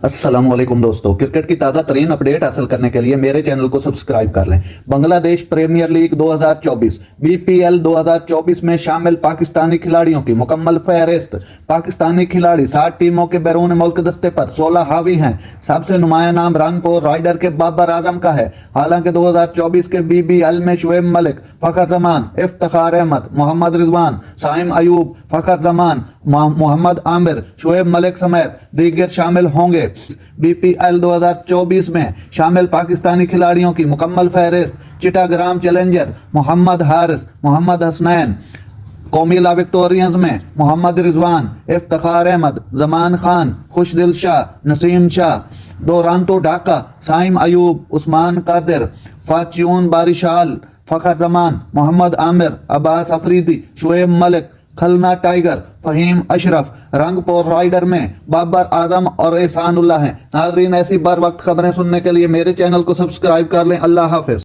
अस्सलाम वालेकुम दोस्तों, क्रिकेट की ताज़ा तरीन अपडेट हासिल करने के लिए मेरे चैनल को सब्सक्राइब कर लें। बांग्लादेश प्रीमियर लीग 2024 बीपीएल 2024 में शामिल पाकिस्तानी खिलाड़ियों की मुकम्मल फहरिस्त। पाकिस्तानी खिलाड़ी 60 टीमों के बैरून मुल्क दस्ते पर 16 हावी हैं। सबसे नुमाया नाम रंगपुर राइडर के बाबर आजम का है। हालांकि 2024 के बीबीएल में शुएब मलिक, फखर जमान, इफ्तिखार अहमद, मोहम्मद रिजवान, साइम अयूब, फखर जमान, मोहम्मद आमिर, शुएब मलिक समेत दीगर शामिल होंगे। बीपीएल 2024 में शामिल पाकिस्तानी खिलाड़ियों की मुकम्मल फहरिस्त। चिटाग्राम चैलेंजर मोहम्मद हारिस, मोहम्मद हसनैन। कौमीला विक्टोरियंस में मोहम्मद रिजवान, इफ्तिखार अहमद, जमान खान, खुशदिल शाह, नसीम शाह। दोरांतो ढाका साइम अयूब, उस्मान कादिर। फार्च्यून बारिशाल, फखर जमान, मोहम्मद आमिर, अब्बास अफरीदी, शुएब मलिक। खलना टाइगर फहीम अशरफ। रंगपुर राइडर में बाबर आजम और एहसानुल्लाह हैं। नाजरीन, ऐसी बर वक्त खबरें सुनने के लिए मेरे चैनल को सब्सक्राइब कर लें। अल्लाह हाफिज।